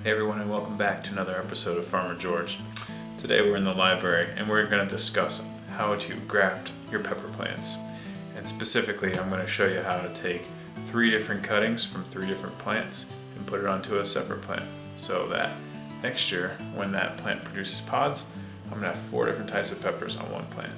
Hey everyone, and welcome back to another episode of Farmer George. Today we're in the library and we're going to discuss how to graft your pepper plants. And specifically, I'm going to show you how to take 3 different cuttings from 3 different plants and put it onto a separate plant. So that next year, when that plant produces pods, I'm going to have 4 different types of peppers on one plant.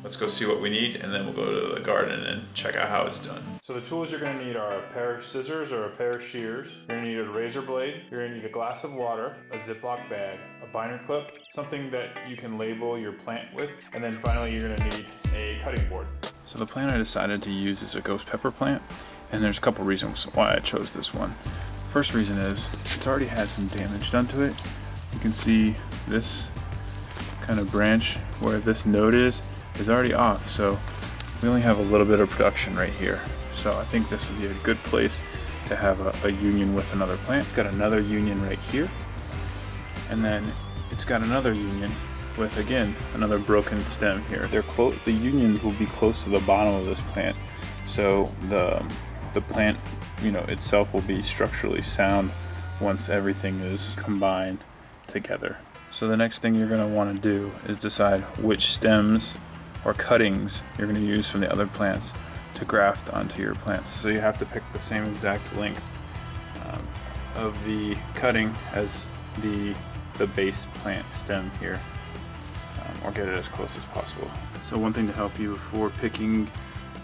Let's go see what we need, and then we'll go to the garden and check out how it's done. So the tools you're going to need are a pair of scissors or a pair of shears. You're going to need a razor blade. You're going to need a glass of water, a Ziploc bag, a binder clip, something that you can label your plant with, and then finally you're going to need a cutting board. So the plant I decided to use is a ghost pepper plant, and there's a couple reasons why I chose this one. First reason is it's already had some damage done to it. You can see this kind of branch where this node is already off, so we only have a little bit of production right here. So I think this would be a good place to have a union with another plant. It's got another union right here, and then it's got another union with, again, another broken stem here. The unions will be close to the bottom of this plant, so the plant, itself will be structurally sound once everything is combined together. So the next thing you're going to want to do is decide which stems or cuttings you're going to use from the other plants to graft onto your plants. So you have to pick the same exact length of the cutting as the base plant stem here, or get it as close as possible. So one thing to help you before picking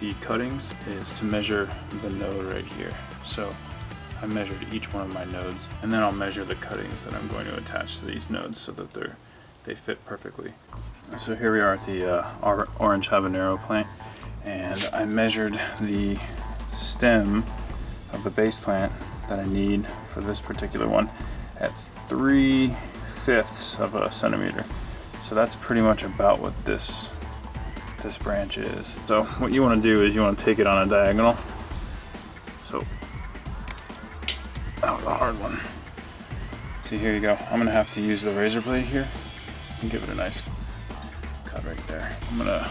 the cuttings is to measure the node right here. So I measured each one of my nodes, and then I'll measure the cuttings that I'm going to attach to these nodes so that they fit perfectly. So here we are at the orange habanero plant, and I measured the stem of the base plant that I need for this particular one at 3/5 of a centimeter. So that's pretty much about what this branch is. So what you want to do is you want to take it on a diagonal. So that was a hard one. See, here you go. I'm gonna have to use the razor blade here and give it a nice cut right there. I'm gonna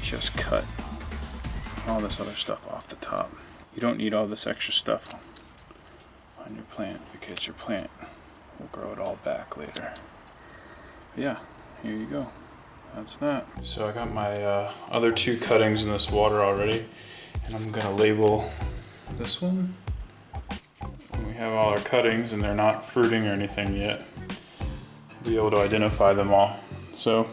just cut all this other stuff off the top. You don't need all this extra stuff on your plant because your plant will grow it all back later. But yeah, here you go. That's that. So I got my other 2 cuttings in this water already, and I'm gonna label this one. And we have all our cuttings, and they're not fruiting or anything yet. Be able to identify them all. So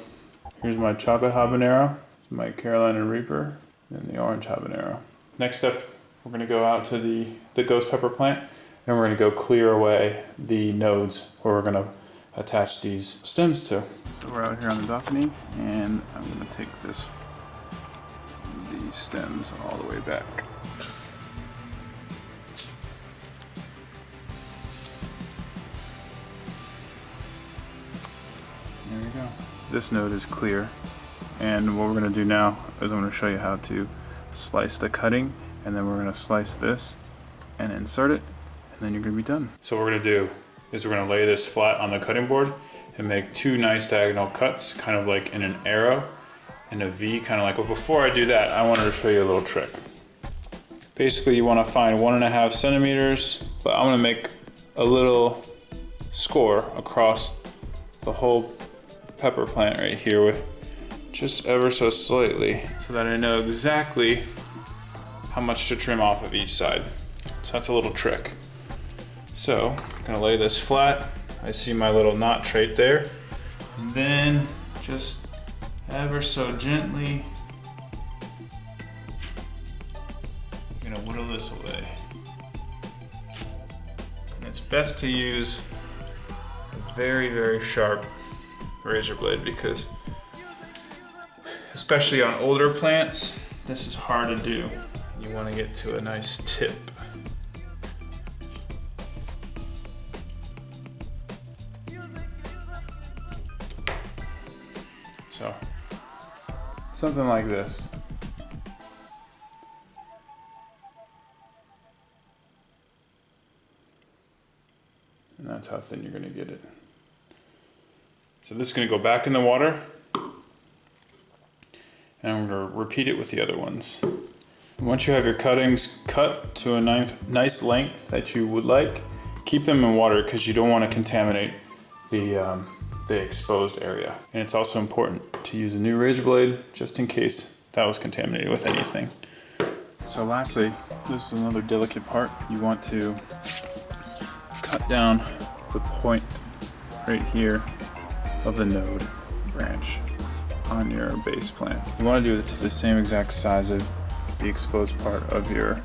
here's my chocolate habanero, my Carolina Reaper, and the orange habanero. Next up, we're going to go out to the ghost pepper plant, and we're going to go clear away the nodes where we're going to attach these stems to. So we're out here on the balcony, and I'm going to take these stems all the way back. There we go. This node is clear, and what we're going to do now is I'm going to show you how to slice the cutting, and then we're going to slice this and insert it, and then you're going to be done. So what we're going to do is we're going to lay this flat on the cutting board and make 2 nice diagonal cuts, kind of like in an arrow and a V, kind of like. But before I do that, I wanted to show you a little trick. Basically, you want to find 1.5 centimeters, but I'm going to make a little score across the whole pepper plant right here with just ever so slightly, so that I know exactly how much to trim off of each side. So that's a little trick. So I'm gonna lay this flat. I see my little notch right there, and then just ever so gently I'm gonna whittle this away. And it's best to use a very, very sharp razor blade, because especially on older plants, this is hard to do. You want to get to a nice tip. So something like this. And that's how thin you're going to get it. So this is going to go back in the water, and I'm going to repeat it with the other ones. Once you have your cuttings cut to a nice length that you would like, Keep them in water because you don't want to contaminate the exposed area. And it's also important to use a new razor blade just in case that was contaminated with anything. So lastly, this is another delicate part. You want to cut down the point right here of the node branch on your base plant. You want to do it to the same exact size of the exposed part of your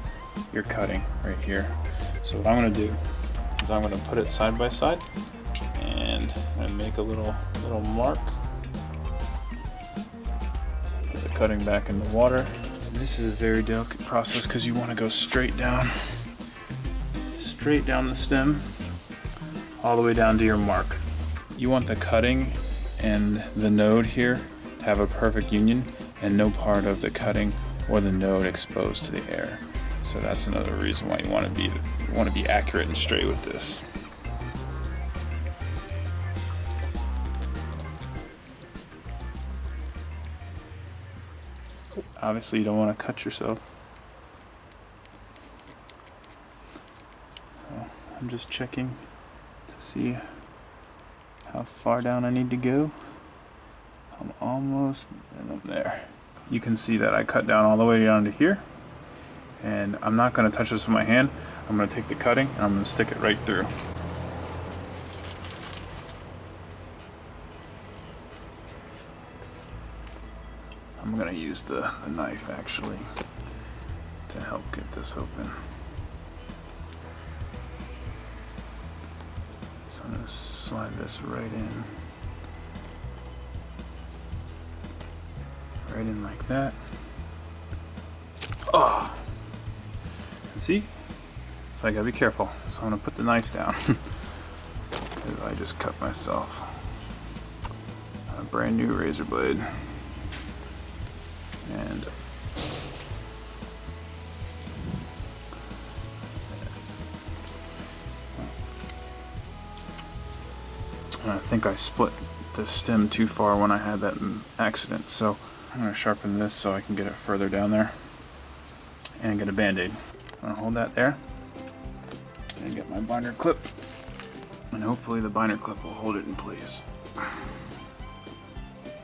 cutting right here. So what I'm going to do is I'm going to put it side by side, and I'm going to make a little mark. Put the cutting back in the water. And this is a very delicate process because you want to go straight down the stem all the way down to your mark. You want the cutting and the node here to have a perfect union and no part of the cutting or the node exposed to the air. So that's another reason why you want to be accurate and straight with this. Obviously you don't want to cut yourself. So I'm just checking to see how far down I need to go. I'm almost, and I'm there. You can see that I cut down all the way down to here, and I'm not going to touch this with my hand. I'm going to take the cutting and I'm going to stick it right through. I'm going to use the knife actually to help get this open. So I'm going to slide this right in like that. Oh! And see? So I gotta be careful. So I'm gonna put the knife down. Because I just cut myself a brand new razor blade. And I think I split the stem too far when I had that accident. So I'm going to sharpen this so I can get it further down there and get a band-aid. I'm going to hold that there and get my binder clip, and hopefully the binder clip will hold it in place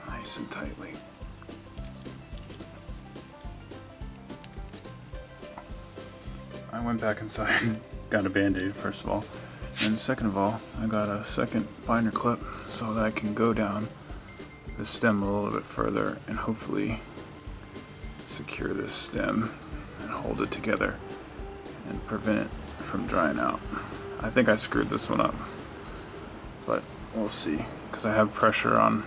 nice and tightly. I went back inside and got a band-aid first of all, and second of all I got a second binder clip so that I can go down the stem a little bit further and hopefully secure this stem and hold it together and prevent it from drying out. I think I screwed this one up, but we'll see, because I have pressure on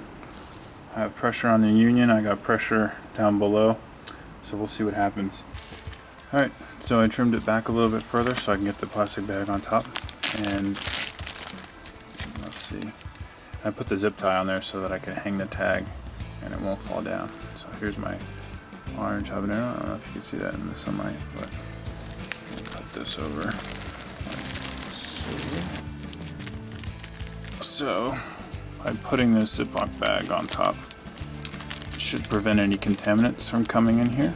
the union. I got pressure down below, so we'll see what happens. Alright, so I trimmed it back a little bit further so I can get the plastic bag on top, and let's see. I put the zip tie on there so that I can hang the tag and it won't fall down. So here's my orange habanero. I don't know if you can see that in the sunlight, but I'll put this over like so. By putting this Ziploc bag on top, it should prevent any contaminants from coming in here,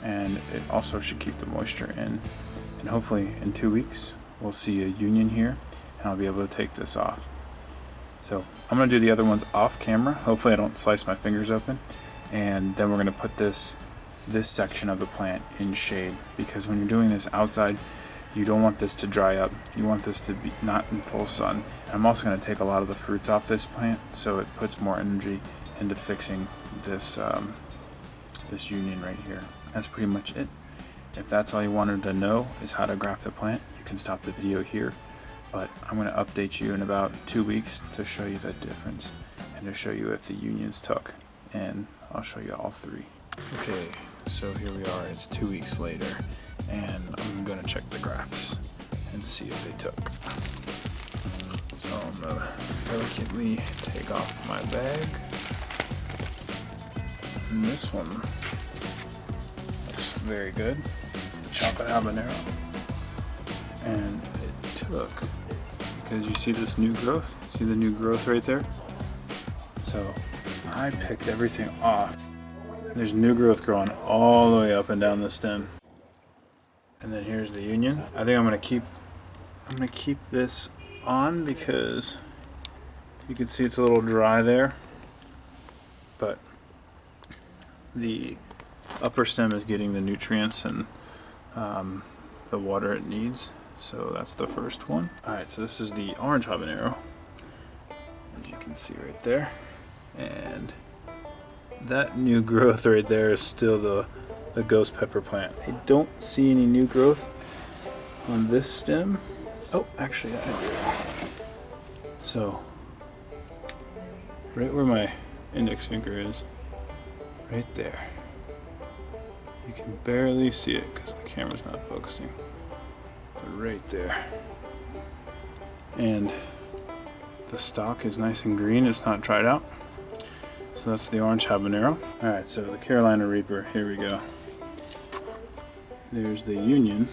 and it also should keep the moisture in. And hopefully in 2 weeks we'll see a union here and I'll be able to take this off. So I'm going to do the other ones off camera. Hopefully I don't slice my fingers open. And then we're going to put this section of the plant in shade, because when you're doing this outside, you don't want this to dry up. You want this to be not in full sun. And I'm also going to take a lot of the fruits off this plant so it puts more energy into fixing this this union right here. That's pretty much it. If that's all you wanted to know is how to graft a plant, you can stop the video here. But I'm going to update you in about 2 weeks to show you the difference and to show you if the unions took, and I'll show you all 3. Okay, so here we are. It's 2 weeks later, and I'm going to check the grafts and see if they took. So I'm going to delicately take off my bag, and this one looks very good. It's the chocolate habanero, and it took, because you see this new growth? See the new growth right there? So I picked everything off. There's new growth growing all the way up and down the stem. And then here's the union. I think I'm I'm going to keep this on because you can see it's a little dry there, but the upper stem is getting the nutrients and the water it needs. So that's the first one. Alright, so this is the orange habanero, as you can see right there. And that new growth right there is still the ghost pepper plant. I don't see any new growth on this stem. Oh, actually I do. So, right where my index finger is, right there. You can barely see it because the camera's not focusing. But right there. And the stalk is nice and green, it's not dried out. So that's the orange habanero. Alright, so the Carolina Reaper, here we go. There's the Union.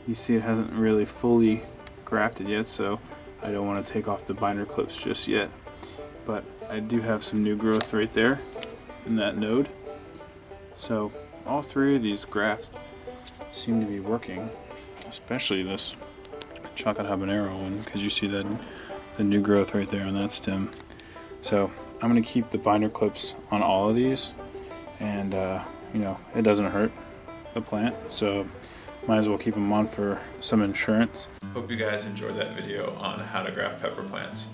You see it hasn't really fully grafted yet, so I don't want to take off the binder clips just yet. But I do have some new growth right there in that node. So all three of these grafts seem to be working, especially this chocolate habanero one, because you see that the new growth right there on that stem. So I'm going to keep the binder clips on all of these, and you know, it doesn't hurt the plant, so might as well keep them on for some insurance. Hope you guys enjoyed that video on how to graft pepper plants.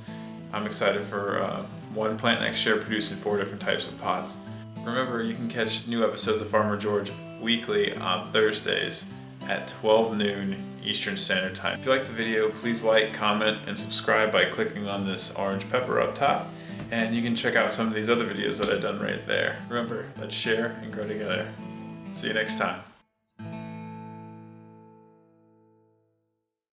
I'm excited for one plant next year producing 4 different types of pots. Remember, you can catch new episodes of Farmer George weekly on Thursdays at 12 noon Eastern Standard Time. If you liked the video, please like, comment, and subscribe by clicking on this orange pepper up top. And you can check out some of these other videos that I've done right there. Remember, let's share and grow together. See you next time.